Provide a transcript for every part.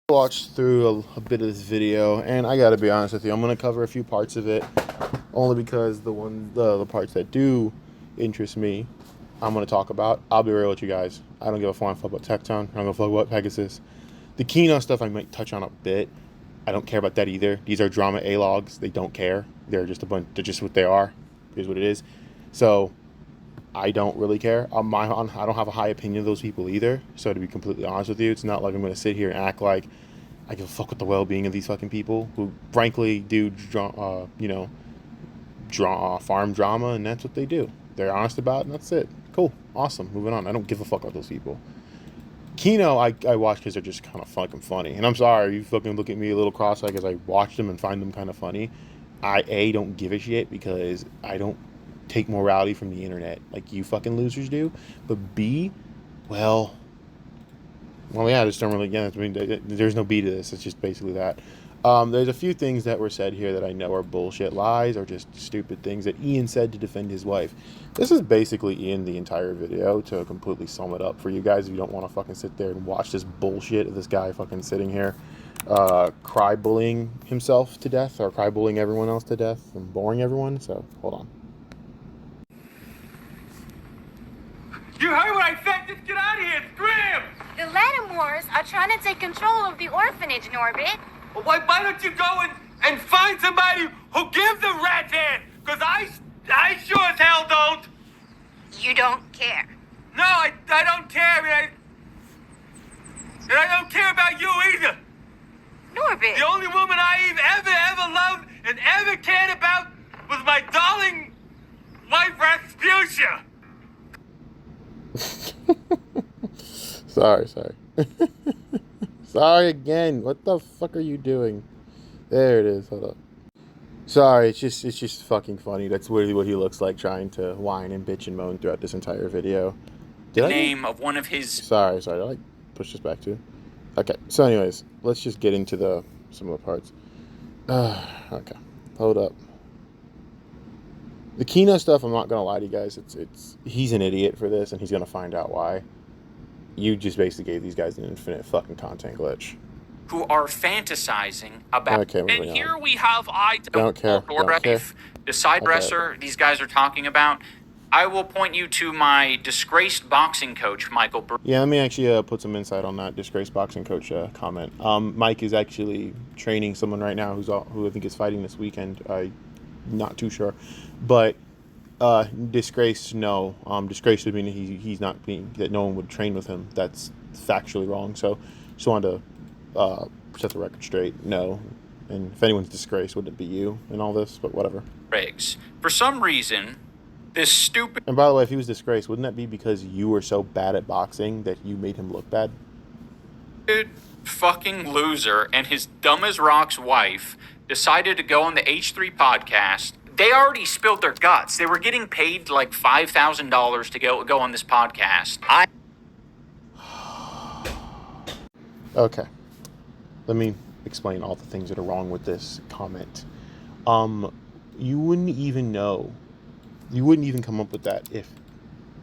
Watched through a bit of this video, and I gotta be honest with you, I'm gonna cover a few parts of it, only because the parts that do interest me, I'm gonna talk about. I'll be real with you guys. I don't give a fuck about Tecton. I don't give a fuck about Pegasus. The Kino stuff I might touch on a bit. I don't care about that either. These are drama A-logs. They don't care. They're just a bunch. They're just what they are. Here's what it is. So I don't really care. I don't have a high opinion of those people either. So to be completely honest with you, it's not like I'm going to sit here and act like I give a fuck with the well-being of these fucking people who, frankly, do farm drama, and that's what they do. They're honest about it, and that's it. Cool, awesome. Moving on. I don't give a fuck about those people. Kino, I watch because they're just kind of fucking funny. And I'm sorry, you fucking look at me a little cross-eyed because I watch them and find them kind of funny. I don't give a shit because I don't take morality from the internet like you fucking losers do. But B, well, yeah, I just don't really get it. I mean, there's no B to this. It's just basically that. There's a few things that were said here that I know are bullshit lies or just stupid things that Ian said to defend his wife. This is basically Ian the entire video to completely sum it up for you guys if you don't want to fucking sit there and watch this bullshit of this guy fucking sitting here cry bullying himself to death or cry bullying everyone else to death and boring everyone. So, hold on. You heard what I said? Just get out of here! Scram! The Lattimores are trying to take control of the orphanage, Norbit. Well, why don't you go and find somebody who gives a rat's ass? Because I sure as hell don't. You don't care. No, I don't care. And I don't care about you either. Norbit. The only woman I ever loved and ever cared about was my darling wife, Rasputia. Sorry. Sorry again. What the fuck are you doing? There it is. Hold up. Sorry, it's just fucking funny. That's really what he looks like trying to whine and bitch and moan throughout this entire video. The name of one of his... Sorry. Did I push this back too? Okay. So anyways, let's just get into some of the parts. Okay. Hold up. The Kino stuff, I'm not gonna lie to you guys. He's an idiot for this, and he's gonna find out why. You just basically gave these guys an infinite fucking content glitch. Who are fantasizing about... Okay, and here on. we have Don't care. The side dresser these guys are talking about. I will point you to my disgraced boxing coach, Michael Burr. Yeah, let me actually put some insight on that disgraced boxing coach comment. Mike is actually training someone right now who I think is fighting this weekend. I'm not too sure. But disgrace, no. Disgrace would mean he's not being, that no one would train with him. That's factually wrong. So just wanted to set the record straight. No. And if anyone's disgraced, wouldn't it be you in all this? But whatever. Riggs. For some reason, this stupid... And by the way, if he was disgraced, wouldn't that be because you were so bad at boxing that you made him look bad? Fucking loser and his dumb as rocks wife decided to go on the H3 podcast. They already spilled their guts. They were getting paid like $5,000 to go on this podcast. Okay. Let me explain all the things that are wrong with this comment. You wouldn't even know. You wouldn't even come up with that if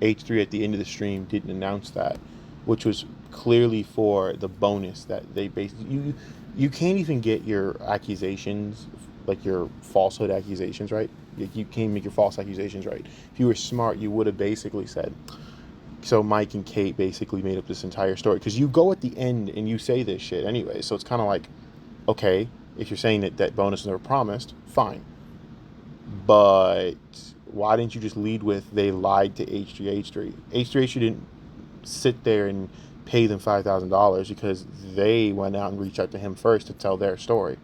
H3 at the end of the stream didn't announce that, which was clearly for the bonus that they basically... You can't even get your accusations, like your falsehood accusations, right? You can't make your false accusations right. If you were smart, you would have basically said, so Mike and Kate basically made up this entire story. Because you go at the end and you say this shit anyway. So it's kind of like, okay, if you're saying that bonus was never promised, fine. But why didn't you just lead with they lied to H3? H3 didn't sit there and pay them $5,000 because they went out and reached out to him first to tell their story.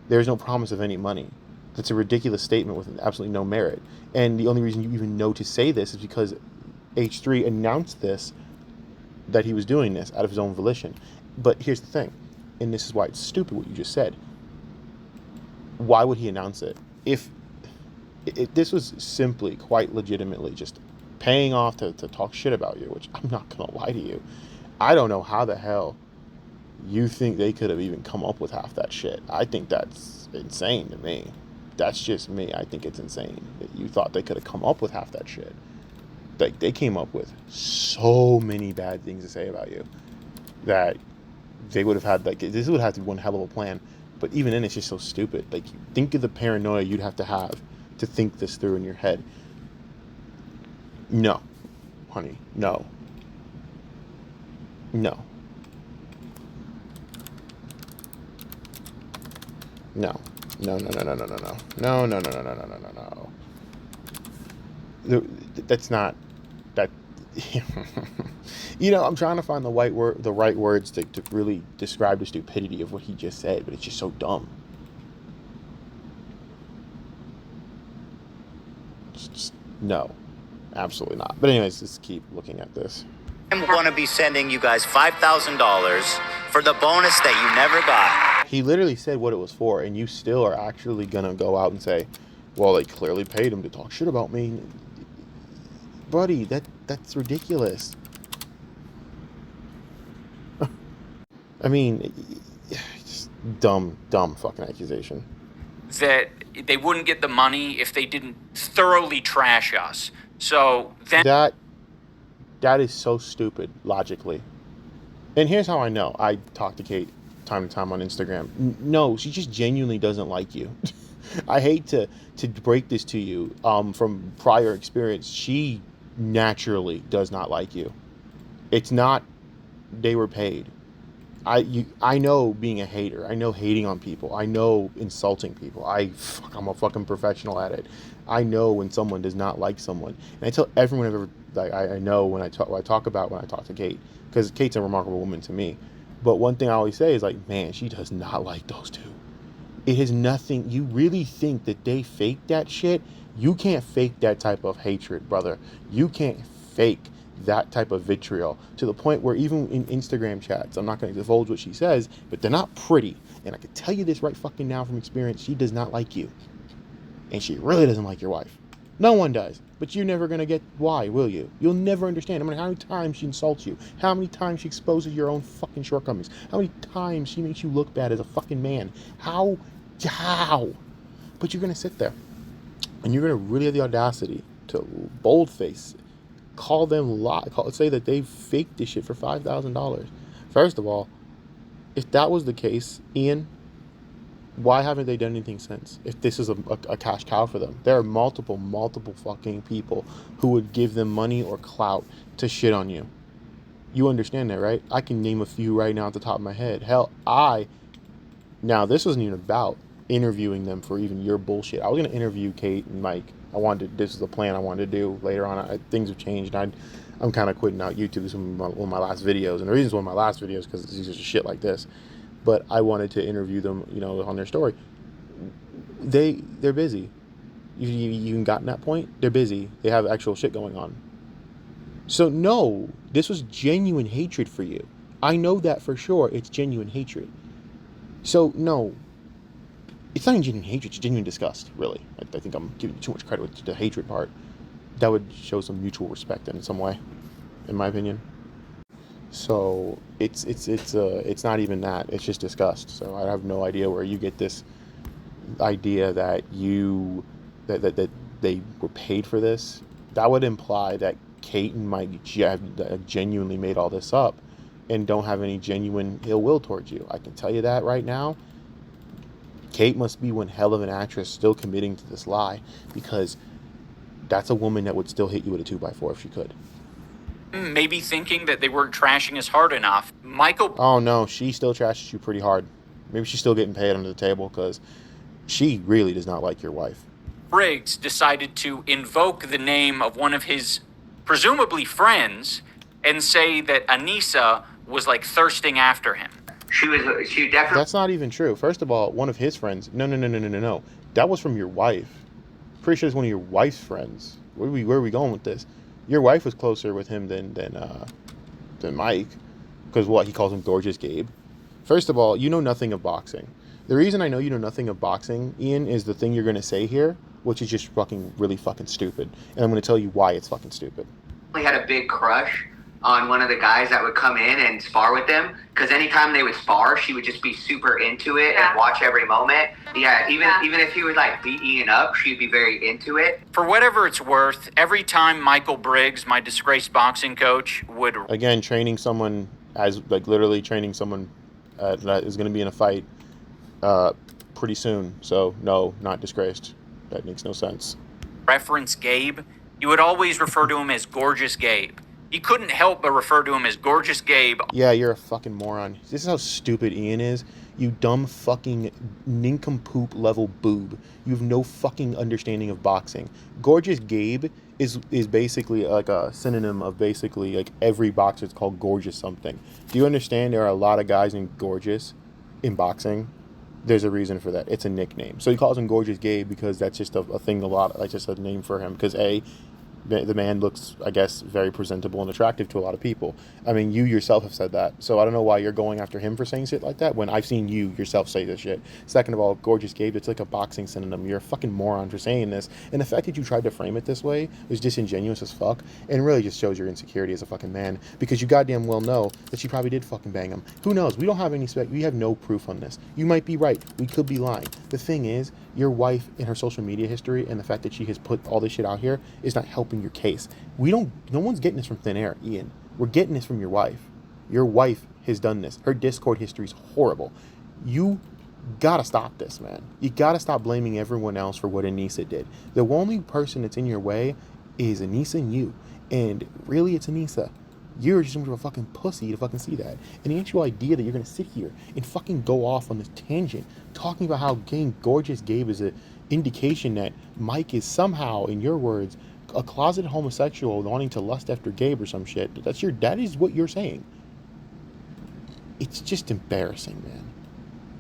There's no promise of any money. That's a ridiculous statement with absolutely no merit. And the only reason you even know to say this is because H3 announced this, that he was doing this out of his own volition. But here's the thing, and this is why it's stupid what you just said. Why would he announce it? If this was simply, quite legitimately, just paying off to talk shit about you, which I'm not going to lie to you. I don't know how the hell you think they could have even come up with half that shit. I think that's insane to me. That's just me. I think it's insane that you thought they could have come up with half that shit. They came up with so many bad things to say about you that they would have had, like, this would have to be one hell of a plan. But even then, it's just so stupid. Like, think of the paranoia you'd have to think this through in your head. No, honey, no. No. No. No, no, no, no, no, no, no. No, no, no, no, no, no, no, no, no. That's not that. I'm trying to find the right words to really describe the stupidity of what he just said, but it's just so dumb. Just, no, absolutely not. But anyways, let's keep looking at this. I'm going to be sending you guys $5,000 for the bonus that you never got. He literally said what it was for, and you still are actually going to go out and say, well, they clearly paid him to talk shit about me. Buddy, that's ridiculous. I mean, just dumb fucking accusation. That they wouldn't get the money if they didn't thoroughly trash us. So then that is so stupid logically. And here's how I know. I talk to Kate time to time on Instagram. No, she just genuinely doesn't like you. I hate to break this to you from prior experience. She naturally does not like you. It's not they were paid. I know being a hater. I know hating on people. I know insulting people. I'm a fucking professional at it. I know when someone does not like someone, and I tell everyone I've ever, like, I know when I talk to Kate, because Kate's a remarkable woman to me. But one thing I always say is, like, man, she does not like those two. It has nothing. You really think that they fake that shit? You can't fake that type of hatred, brother. You can't fake that type of vitriol to the point where even in Instagram chats, I'm not going to divulge what she says, but they're not pretty. And I can tell you this right fucking now from experience, she does not like you. And she really doesn't like your wife. No one does. But you're never going to get why, will you? You'll never understand. I mean, how many times she insults you? How many times she exposes your own fucking shortcomings? How many times she makes you look bad as a fucking man? How? But you're going to sit there. And you're going to really have the audacity to boldface say that they faked this shit for $5,000. First of all, if that was the case, Ian, why haven't they done anything since? If this is a cash cow for them, there are multiple fucking people who would give them money or clout to shit on you. You understand that, right? I can name a few right now at the top of my head. Hell, now this wasn't even about interviewing them for even your bullshit. I was going to interview Kate and Mike. This is a plan I wanted to do later on. Things have changed. I'm kind of quitting out YouTube. This is one of my last videos. And the reason it's one of my last videos is because it's just shit like this. But I wanted to interview them, on their story. They're busy. You even gotten that point? They're busy. They have actual shit going on. So no, this was genuine hatred for you. I know that for sure. It's genuine hatred. So no. It's not even genuine hatred, it's genuine disgust, really. I think I'm giving too much credit to the hatred part. That would show some mutual respect in some way, in my opinion. So it's not even that. It's just disgust. So I have no idea where you get this idea that that they were paid for this. That would imply that Kate and Mike genuinely made all this up and don't have any genuine ill will towards you. I can tell you that right now. Kate must be one hell of an actress still committing to this lie, because that's a woman that would still hit you with a 2x4 if she could. Maybe thinking that they weren't trashing us hard enough. Michael... Oh no, she still trashes you pretty hard. Maybe she's still getting paid under the table, because she really does not like your wife. Briggs decided to invoke the name of one of his presumably friends and say that Anissa was like thirsting after him. She definitely... That's not even true. First of all, one of his friends. No. That was from your wife. Pretty sure it's one of your wife's friends. Where are we going with this? Your wife was closer with him than Mike. Because what? He calls him Gorgeous Gabe. First of all, you know nothing of boxing. The reason I know you know nothing of boxing, Ian, is the thing you're going to say here, which is just really fucking stupid. And I'm going to tell you why it's fucking stupid. I had a big crush on one of the guys that would come in and spar with them, because anytime they would spar, she would just be super into it and watch every moment. Even if he would like beat Ian up, she'd be very into it. For whatever it's worth, every time Michael Briggs, my disgraced boxing coach, would... Again, training someone as, like, literally training someone that is going to be in a fight pretty soon. So no, not disgraced. That makes no sense. Reference Gabe, you would always refer to him as Gorgeous Gabe. You couldn't help but refer to him as Gorgeous Gabe. Yeah, you're a fucking moron. This is how stupid Ian is. You dumb fucking nincompoop level boob. You have no fucking understanding of boxing. Gorgeous Gabe is basically like a synonym of basically like every boxer is called Gorgeous something. Do you understand there are a lot of guys named Gorgeous in boxing? There's a reason for that. It's a nickname. So he calls him Gorgeous Gabe because that's just a thing like just a name for him. Because the man looks, I guess, very presentable and attractive to a lot of people. I mean, you yourself have said that. So I don't know why you're going after him for saying shit like that when I've seen you yourself say this shit. Second of all, Gorgeous Gabe, it's like a boxing synonym. You're a fucking moron for saying this. And the fact that you tried to frame it this way was disingenuous as fuck and really just shows your insecurity as a fucking man because you goddamn well know that she probably did fucking bang him. Who knows? We don't have any we have no proof on this. You might be right. We could be lying. The thing is, your wife in her social media history and the fact that she has put all this shit out here is not helping your case. No one's getting this from thin air, Ian. We're getting this from your wife. Your wife has done this. Her Discord history is horrible. You gotta stop this, man. You gotta stop blaming everyone else for what Anissa did. The only person that's in your way is Anissa and you. And really, it's Anissa. You're just a fucking pussy to fucking see that. And the actual idea that you're gonna sit here and fucking go off on this tangent, talking about how getting Gorgeous Gabe is an indication that Mike is somehow, in your words, a closet homosexual wanting to lust after Gabe or some shit. That is what you're saying. It's just embarrassing, man.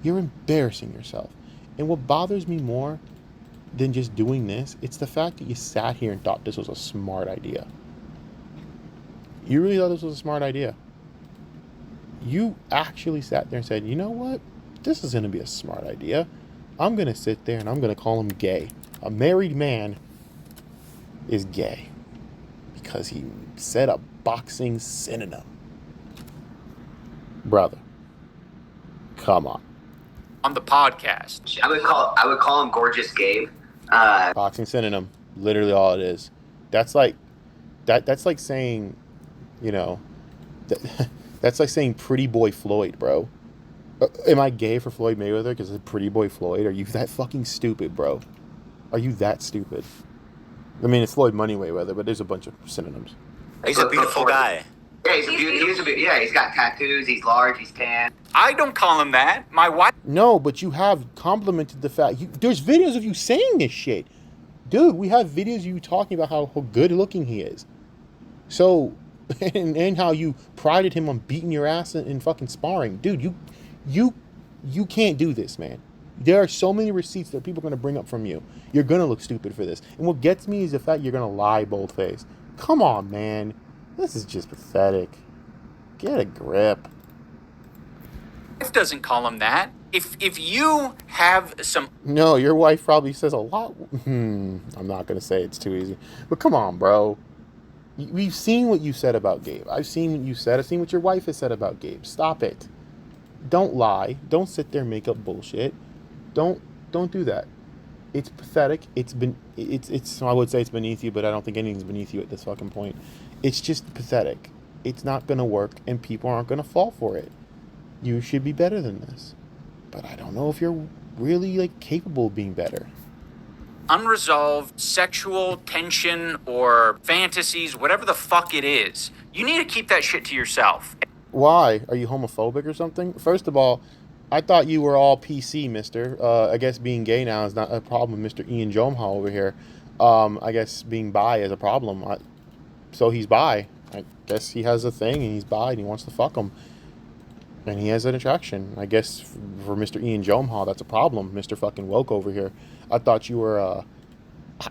You're embarrassing yourself. And what bothers me more than just doing this, it's the fact that you sat here and thought this was a smart idea. You really thought this was a smart idea. You actually sat there and said, you know what? This is going to be a smart idea. I'm going to sit there and I'm going to call him gay. A married man is gay because he said a boxing synonym. Brother, come on. On the podcast. I would call him Gorgeous Gabe. Boxing synonym, literally all it is. That's like saying, that's like saying Pretty Boy Floyd, bro. Am I gay for Floyd Mayweather because it's Pretty Boy Floyd? Are you that fucking stupid, bro? Are you that stupid? I mean, it's Floyd Money Mayweather, but there's a bunch of synonyms. He's a beautiful guy. Yeah, he's got tattoos. He's large. He's tan. I don't call him that. My wife. No, but you have complimented the fact. There's videos of you saying this shit. Dude, we have videos of you talking about how good looking he is. So, and how you prided him on beating your ass in fucking sparring. Dude, you can't do this, man. There are so many receipts that people are going to bring up from you. You're going to look stupid for this. And what gets me is the fact you're going to lie bold-faced. Come on, man. This is just pathetic. Get a grip. Wife doesn't call him that. If you have some... No, your wife probably says a lot. I'm not going to say it's too easy. But come on, bro. We've seen what you said about Gabe. I've seen what you said. I've seen what your wife has said about Gabe. Stop it. Don't lie. Don't sit there and make up bullshit. Don't do that. It's pathetic. It's I would say it's beneath you, but I don't think anything's beneath you at this fucking point. It's just pathetic. It's not going to work, and people aren't going to fall for it. You should be better than this. But I don't know if you're really, capable of being better. Unresolved sexual tension or fantasies, whatever the fuck it is, you need to keep that shit to yourself. Why? Are you homophobic or something? First of all, I thought you were all PC, mister. I guess being gay now is not a problem with Mr. Ian Jomha over here. I guess being bi is a problem. So he's bi. I guess he has a thing and he's bi and he wants to fuck him. And he has an attraction. I guess for Mr. Ian Jomha, that's a problem. Mr. fucking woke over here. I thought you were,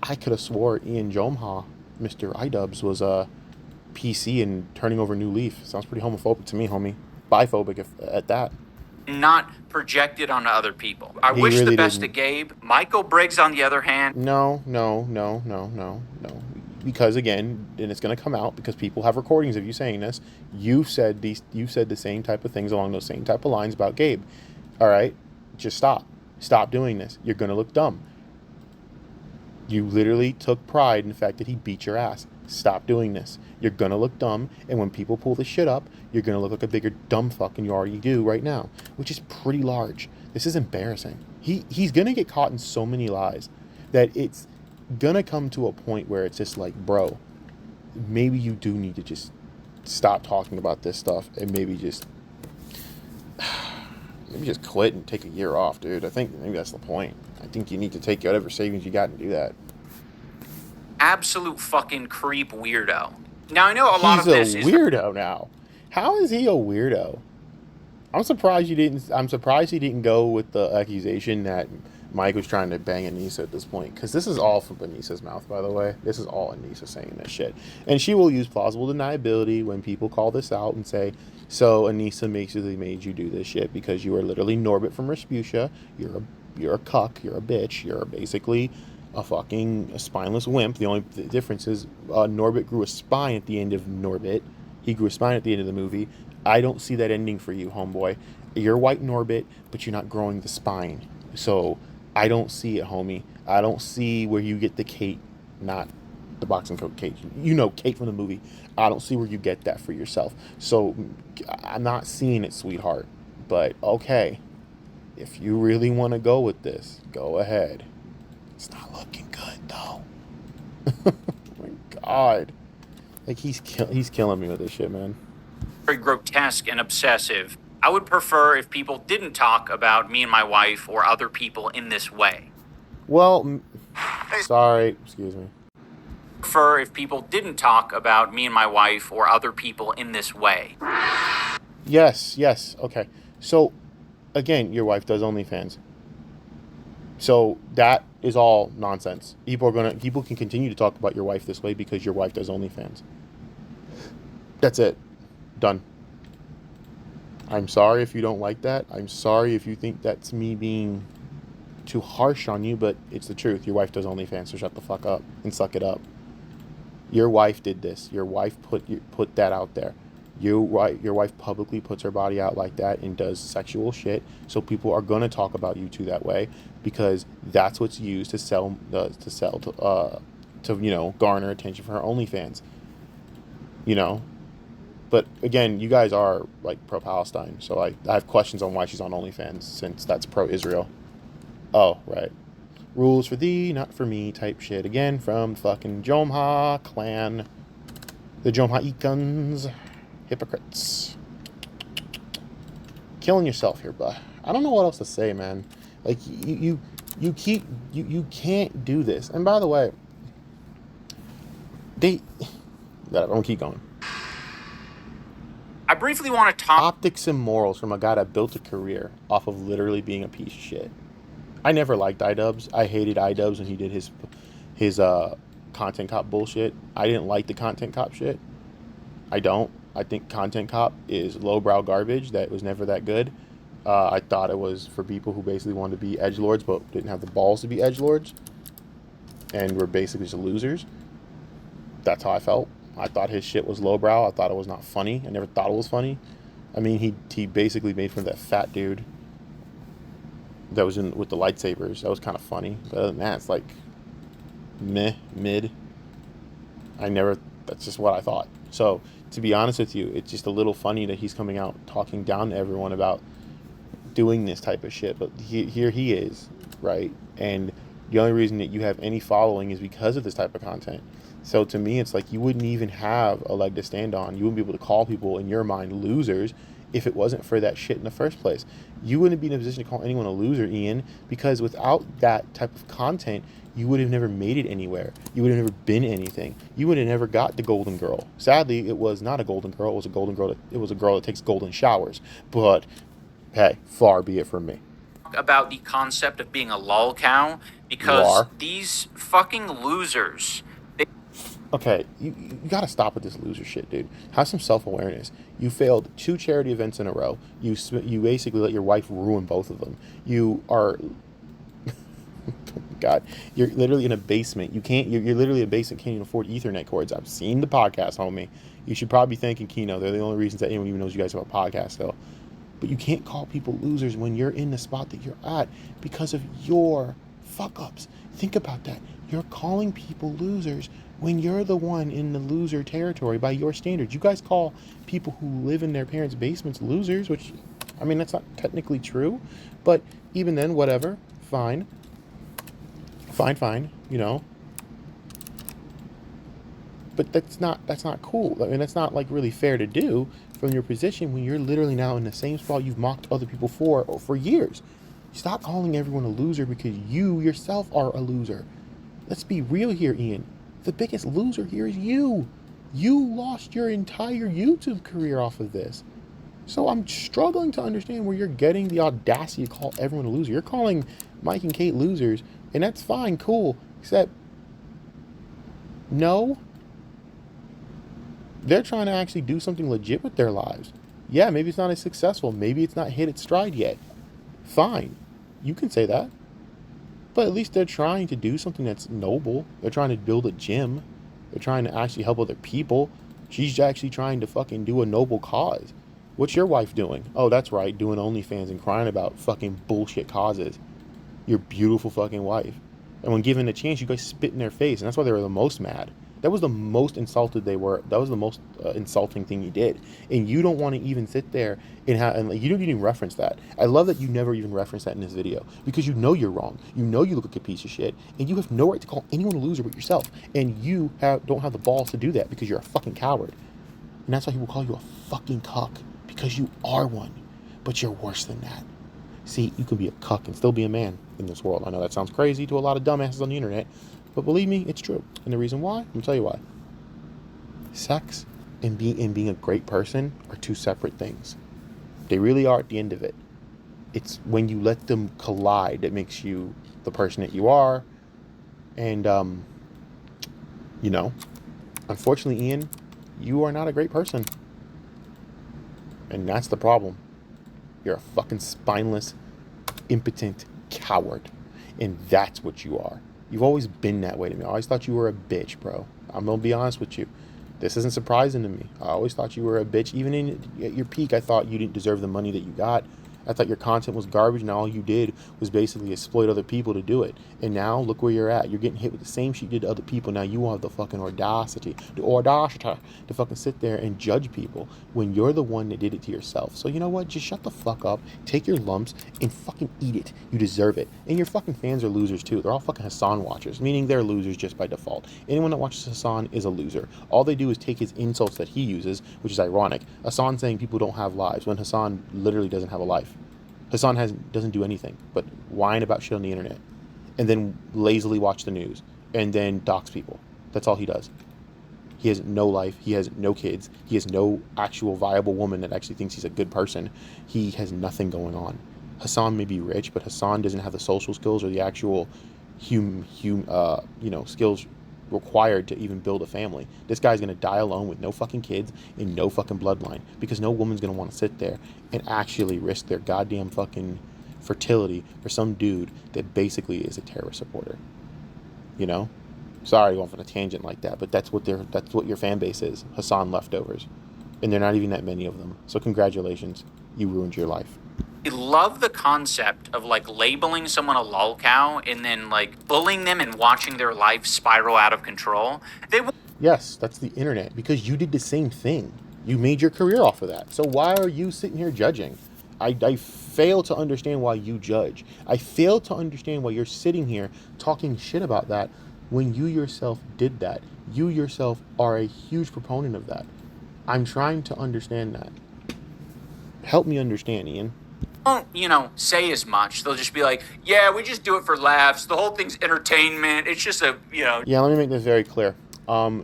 I could have swore Ian Jomha, Mr. Idubbbz, was PC and turning over a new leaf. Sounds pretty homophobic to me, homie. Biphobic at that. Not projected onto other people. I He wish really the best didn't. to Gabe. Michael Briggs, on the other hand, No. Because again, and it's going to come out because people have recordings of you saying this. You said the same type of things along those same type of lines about Gabe. All right, just stop. Stop doing this. You're going to look dumb. You literally took pride in the fact that he beat your ass. Stop doing this. You're gonna look dumb, and when people pull this shit up, you're gonna look like a bigger dumb fuck than you already do right now, which is pretty large. This is embarrassing. He's gonna get caught in so many lies that it's gonna come to a point where it's just like, bro, maybe you do need to just stop talking about this stuff and maybe just quit and take a year off, dude. I think maybe that's the point. I think you need to take whatever savings you got and do that. Absolute fucking creep weirdo. Now, I know a lot of this is... He's a weirdo now. How is he a weirdo? I'm surprised he didn't go with the accusation that Mike was trying to bang Anissa at this point. Because this is all from Anissa's mouth, by the way. This is all Anissa saying this shit. And she will use plausible deniability when people call this out and say, so Anissa basically made you do this shit because you are literally Norbit from Respucia. You're a cuck. You're a bitch. You're basically a spineless wimp. The only difference is Norbit grew a spine at the end of Norbit. He grew a spine at the end of the movie. I don't see that ending for you, homeboy. You're white Norbit, but you're not growing the spine. So I don't see it, homie. I don't see where you get the Kate, not the boxing coach Kate. You know Kate from the movie. I don't see where you get that for yourself. So I'm not seeing it, sweetheart. But okay, if you really want to go with this, go ahead. It's not looking good, though. Oh my God. Like, he's killing me with this shit, man. Very grotesque and obsessive. I would prefer if people didn't talk about me and my wife or other people in this way. Well, sorry. Excuse me. Prefer if people didn't talk about me and my wife or other people in this way. Yes. Okay. So, again, your wife does OnlyFans. So that is all nonsense. People can continue to talk about your wife this way because your wife does OnlyFans. That's it. Done. I'm sorry if you don't like that. I'm sorry if you think that's me being too harsh on you, but it's the truth. Your wife does OnlyFans, so shut the fuck up and suck it up. Your wife did this. Your wife put that out there. Your wife publicly puts her body out like that and does sexual shit, so people are gonna talk about you two that way because that's what's used to garner attention for her OnlyFans. But again, you guys are like pro-Palestine, so I have questions on why she's on OnlyFans since that's pro-Israel. Oh, right. Rules for thee, not for me type shit. Again, from fucking Jomha clan. The Jomha Ikans. Hypocrites. Killing yourself here, but I don't know what else to say, man. Like, you can't do this. And by the way, I'm gonna keep going. I briefly want to talk... Optics and morals from a guy that built a career off of literally being a piece of shit. I never liked Idubbbz. I hated Idubbbz when he did his Content Cop bullshit. I didn't like the Content Cop shit. I don't. I think Content Cop is lowbrow garbage that was never that good. I thought it was for people who basically wanted to be edgelords but didn't have the balls to be edgelords and were basically just losers. That's how I felt. I thought his shit was lowbrow. I thought it was not funny. I never thought it was funny. I mean, he basically made fun of that fat dude that was in with the lightsabers. That was kind of funny. But other than that, it's like mid. That's just what I thought. So, to be honest with you, it's just a little funny that he's coming out talking down to everyone about doing this type of shit. But here he is, right? And the only reason that you have any following is because of this type of content. So to me, it's like you wouldn't even have a leg to stand on. You wouldn't be able to call people, in your mind, losers if it wasn't for that shit in the first place. You wouldn't be in a position to call anyone a loser, Ian, because without that type of content, you would have never made it anywhere. You would have never been anything. You would have never got the golden girl. Sadly, it was not a golden girl. It was a golden girl. It was a girl that takes golden showers. But hey, far be it from me. About the concept of being a lol cow because these fucking losers. Okay, you got to stop with this loser shit, dude. Have some self-awareness. You failed 2 charity events in a row. You basically let your wife ruin both of them. You are... God, you're literally in a basement. You're literally in a basement, can't even afford Ethernet cords. I've seen the podcast, homie. You should probably be thanking Kino. They're the only reasons that anyone even knows you guys have a podcast, though. But you can't call people losers when you're in the spot that you're at because of your fuck-ups. Think about that. You're calling people losers when you're the one in the loser territory by your standards. You guys call people who live in their parents' basements losers, which, I mean, that's not technically true, but even then, whatever, fine, you know. But that's not cool. I mean, that's not like really fair to do from your position when you're literally now in the same spot you've mocked other people for years. Stop calling everyone a loser because you yourself are a loser. Let's be real here, Ian. The biggest loser here is you. You lost your entire YouTube career off of this. So I'm struggling to understand where you're getting the audacity to call everyone a loser. You're calling Mike and Kate losers, and that's fine, cool, except no. They're trying to actually do something legit with their lives. Yeah, maybe it's not as successful. Maybe it's not hit its stride yet. Fine. You can say that. But at least they're trying to do something that's noble. They're trying to build a gym. They're trying to actually help other people. She's actually trying to fucking do a noble cause. What's your wife doing? Oh, that's right, doing OnlyFans and crying about fucking bullshit causes. Your beautiful fucking wife. And when given a chance, you guys spit in their face. And that's why they were the most mad. That was the most insulted they were. That was the most insulting thing you did. And you don't want to even sit there and you don't even reference that. I love that you never even reference that in this video because you know you're wrong. You know you look like a piece of shit, and you have no right to call anyone a loser but yourself. And you don't have the balls to do that because you're a fucking coward. And that's why people call you a fucking cuck, because you are one. But you're worse than that. See, you can be a cuck and still be a man in this world. I know that sounds crazy to a lot of dumbasses on the internet, but believe me, it's true. And the reason why, I'm going to tell you why. Sex and being a great person are two separate things. They really are at the end of it. It's when you let them collide that makes you the person that you are. And, you know, unfortunately, Ian, you are not a great person. And that's the problem. You're a fucking spineless, impotent coward. And that's what you are. You've always been that way to me. I always thought you were a bitch, bro. I'm going to be honest with you. This isn't surprising to me. I always thought you were a bitch. Even at your peak, I thought you didn't deserve the money that you got. I thought your content was garbage, and all you did was basically exploit other people to do it. And now, look where you're at. You're getting hit with the same shit you did to other people. Now you have the fucking audacity to fucking sit there and judge people when you're the one that did it to yourself. So you know what? Just shut the fuck up, take your lumps, and fucking eat it. You deserve it. And your fucking fans are losers too. They're all fucking Hassan watchers, meaning they're losers just by default. Anyone that watches Hassan is a loser. All they do is take his insults that he uses, which is ironic. Hassan saying people don't have lives when Hassan literally doesn't have a life. Hassan doesn't do anything but whine about shit on the internet and then lazily watch the news and then dox people. That's all he does. He has no life. He has no kids. He has no actual viable woman that actually thinks he's a good person. He has nothing going on. Hassan may be rich, but Hassan doesn't have the social skills or the actual skills required to even build a family. This guy's gonna die alone with no fucking kids and no fucking bloodline because no woman's gonna want to sit there and actually risk their goddamn fucking fertility for some dude that basically is a terrorist supporter. You know? Sorry going on a tangent like that, but that's what your fan base is. Hassan leftovers. And they're not even that many of them. So congratulations. You ruined your life. I love the concept of like labeling someone a lolcow and then like bullying them and watching their life spiral out of control. Yes, that's the internet, because you did the same thing. You made your career off of that. So why are you sitting here judging? I fail to understand why you judge. I fail to understand why you're sitting here talking shit about that when you yourself did that. You yourself are a huge proponent of that. I'm trying to understand that. Help me understand, Ian. Don't, say as much. They'll just be like, yeah, we just do it for laughs. The whole thing's entertainment. It's just Yeah, let me make this very clear.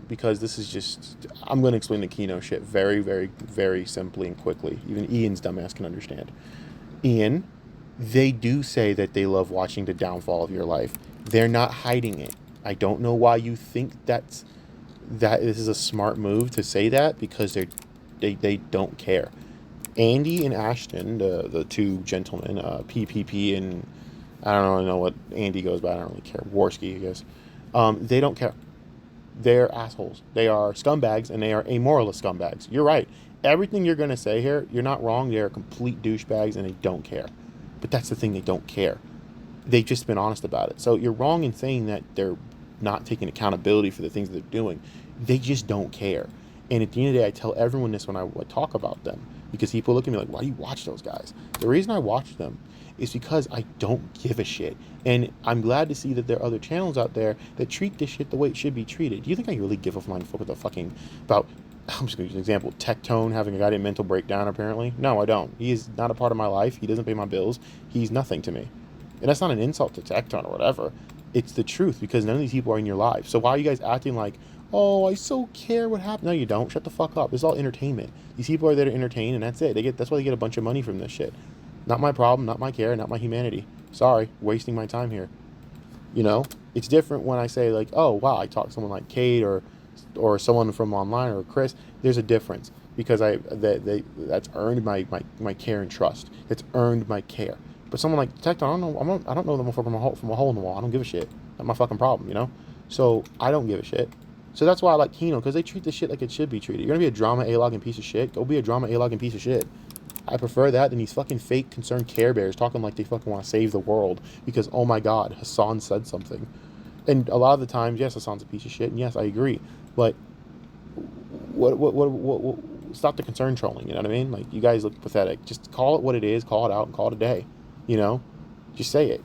Because this is just, I'm going to explain the Kino shit very, very, very simply and quickly. Even Ian's dumbass can understand. Ian, they do say that they love watching the downfall of your life. They're not hiding it. I don't know why you think that this is a smart move to say that, because they don't care. Andy and Ashton, the two gentlemen, PPP and I don't really know what Andy goes by. I don't really care. Worski, I guess. They don't care. They're assholes. They are scumbags, and they are amoralist scumbags. You're right. Everything you're going to say here, you're not wrong. They're complete douchebags, and they don't care. But that's the thing. They don't care. They've just been honest about it. So you're wrong in saying that they're not taking accountability for the things that they're doing. They just don't care. And at the end of the day, I tell everyone this when I talk about them, because people look at me like, why do you watch those guys? The reason I watch them is because I don't give a shit. And I'm glad to see that there are other channels out there that treat this shit the way it should be treated. Do you think I really give a flying fuck with the fucking, about, I'm just going to use an example, Tectone having a goddamn mental breakdown apparently? No, I don't. He is not a part of my life. He doesn't pay my bills. He's nothing to me. And that's not an insult to Tectone or whatever. It's the truth, because none of these people are in your life. So why are you guys acting like, oh, I so care what happened? No, you don't. Shut the fuck up. It's all entertainment. These people are there to entertain, and that's it. That's why they get a bunch of money from this shit. Not my problem, not my care, not my humanity. Sorry, wasting my time here. You know, it's different when I say like, oh wow, I talk to someone like Kate or someone from online or Chris. There's a difference, because that's earned my care and trust. It's earned my care. But someone like Tecton, I don't know them from a hole in the wall. I don't give a shit. Not my fucking problem, you know. So I don't give a shit. So that's why I like Kino, because they treat this shit like it should be treated. You're gonna be a drama A-logging piece of shit. Go be a drama A-logging piece of shit. I prefer that than these fucking fake concerned Care Bears talking like they fucking want to save the world because, oh my god, Hassan said something. And a lot of the times, yes, Hassan's a piece of shit, and yes, I agree. But what stop the concern trolling, you know what I mean? Like, you guys look pathetic. Just call it what it is, call it out, and call it a day. You know? Just say it.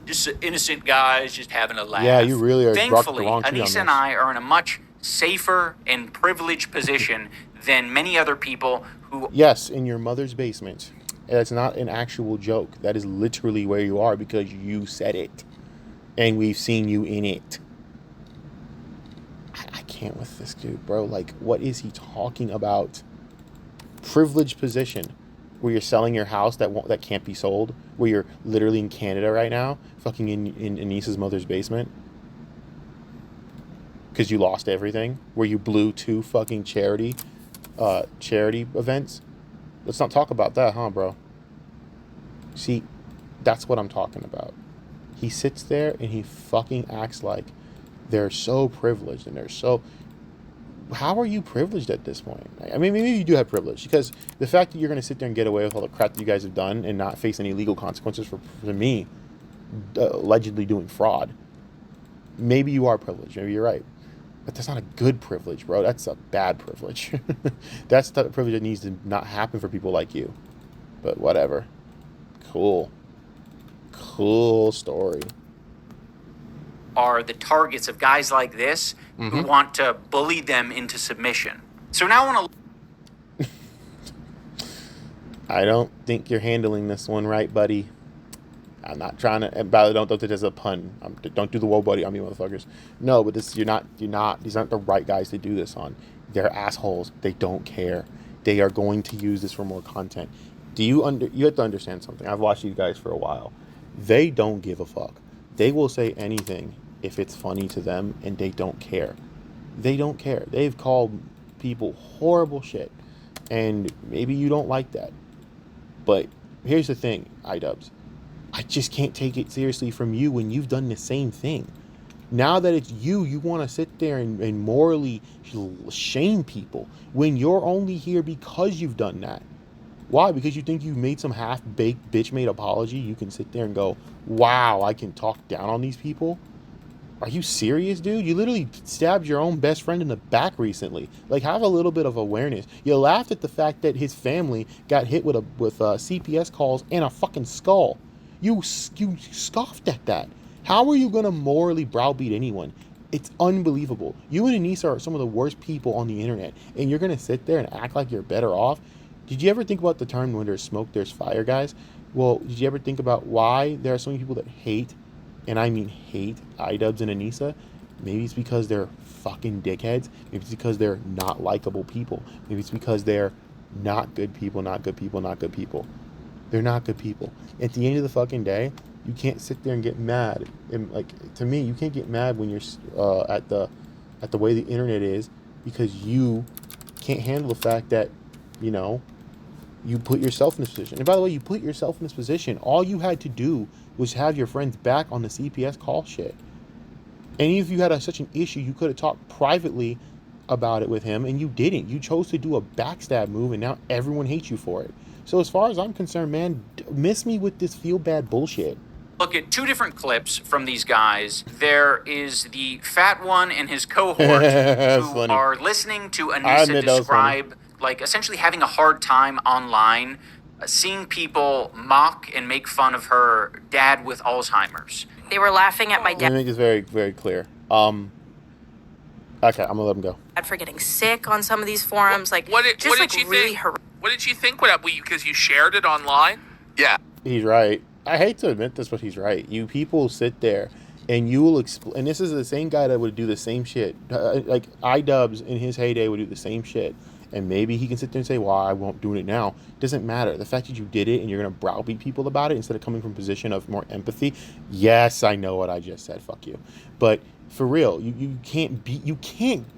Just innocent guys just having a laugh. Yeah, you really are. Thankfully, Anissa and I are in a much safer and privileged position than many other people who... Yes, in your mother's basement. That's not an actual joke. That is literally where you are, because you said it. And we've seen you in it. I can't with this dude, bro. Like, what is he talking about? Privileged position. Where you're selling your house that can't be sold. Where you're literally in Canada right now. Fucking in Anissa's mother's basement. Because you lost everything. Where you blew 2 fucking charity events. Let's not talk about that, huh, bro? See, that's what I'm talking about. He sits there and he fucking acts like they're so privileged, and they're so... How are you privileged at this point? I mean, maybe you do have privilege, because the fact that you're going to sit there and get away with all the crap that you guys have done and not face any legal consequences for me allegedly doing fraud, maybe you are privileged. Maybe you're right. But that's not a good privilege, bro. That's a bad privilege. That's the type of privilege that needs to not happen for people like you. But whatever. Cool story. Are the targets of guys like this who want to bully them into submission. So now I want to... I don't think you're handling this one right, buddy. I'm not trying to... By the way, don't take it as a pun. Don't do the whoa, buddy, on me, motherfuckers. No, but this, you're not... These aren't the right guys to do this on. They're assholes. They don't care. They are going to use this for more content. You have to understand something. I've watched these guys for a while. They don't give a fuck. They will say anything if it's funny to them, and they don't care. They don't care. They've called people horrible shit, and maybe you don't like that. But here's the thing, Idubbbz. I just can't take it seriously from you when you've done the same thing. Now that it's you want to sit there and morally shame people when you're only here because you've done that. Why? Because you think you've made some half-baked bitch-made apology? You can sit there and go, wow, I can talk down on these people? Are you serious, dude? You literally stabbed your own best friend in the back recently. Like, have a little bit of awareness. You laughed at the fact that his family got hit with CPS calls and a fucking skull. You scoffed at that. How are you going to morally browbeat anyone? It's unbelievable. You and Anissa are some of the worst people on the internet, and you're going to sit there and act like you're better off? Did you ever think about the term, when there's smoke, there's fire, guys? Well, did you ever think about why there are so many people that hate, and I mean hate, Idubbbz and Anissa? Maybe it's because they're fucking dickheads. Maybe it's because they're not likable people. Maybe it's because they're not good people, not good people, not good people. They're not good people. At the end of the fucking day, you can't sit there and get mad. And, like, to me, you can't get mad when you're at the way the internet is, because you can't handle the fact that, you know, you put yourself in this position. And by the way, you put yourself in this position. All you had to do was have your friends back on the CPS call shit. And if you had such an issue, you could have talked privately about it with him, and you didn't. You chose to do a backstab move, and now everyone hates you for it. So as far as I'm concerned, man, miss me with this feel-bad bullshit. look at two different clips from these guys. There is the fat one and his cohort That's who funny. are listening to I Anissa admit that was funny. describe, like, essentially having a hard time online, seeing people mock and make fun of her dad with Alzheimer's. They were laughing at my Let me make this very, very clear. Okay, I'm gonna let him go. dad for getting sick on some of these forums. Like, What did just like you really think? horrific. What did you think? Because you shared it online? Yeah. He's right. I hate to admit this, but he's right. You people sit there and you will explain. And this is the same guy that would do the same shit. Like Idubbbz in his heyday would do the same shit. And maybe he can sit there and say, well, I won't do it now. Doesn't matter. The fact that you did it and you're going to browbeat people about it instead of coming from a position of more empathy. Yes, I know what I just said. Fuck you. But for real, you can't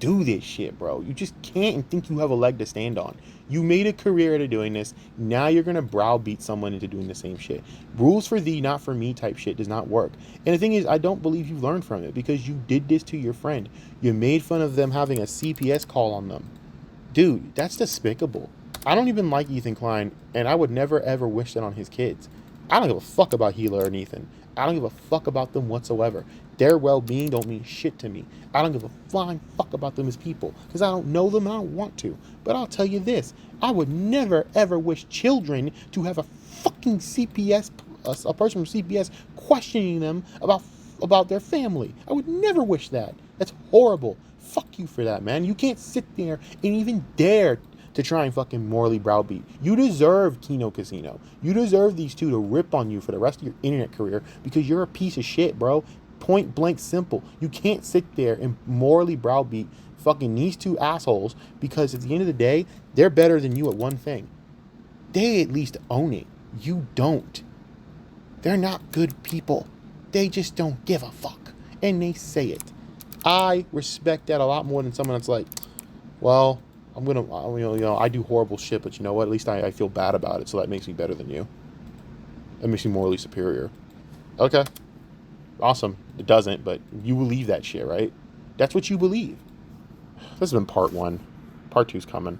do this shit, bro. You just can't and think you have a leg to stand on. You made a career out of doing this. Now you're going to browbeat someone into doing the same shit. Rules for thee, not for me type shit does not work. And the thing is, I don't believe you learned from it because you did this to your friend. You made fun of them having a CPS call on them. Dude, that's despicable. I don't even like Ethan Klein, and I would never ever wish that on his kids. I don't give a fuck about Hila and Ethan. I don't give a fuck about them whatsoever. Their well-being don't mean shit to me. I don't give a flying fuck about them as people because I don't know them and I don't want to. But I'll tell you this. I would never ever wish children to have a fucking CPS, a person from CPS questioning them about their family. I would never wish that. That's horrible. Fuck you for that, man. You can't sit there and even dare to try and fucking morally browbeat. You deserve Kino Casino. You deserve these two to rip on you for the rest of your internet career because you're a piece of shit, bro. Point blank simple. You can't sit there and morally browbeat fucking these two assholes because at the end of the day, they're better than you at one thing. They at least own it. You don't. They're not good people. They just don't give a fuck. And they say it. I respect that a lot more than someone that's like, well, I'm gonna, I do horrible shit, but you know what? At least I feel bad about it, so that makes me better than you. That makes me morally superior. Okay, awesome. It doesn't, but you believe that shit, right? That's what you believe. This has been part 1. Part 2's coming.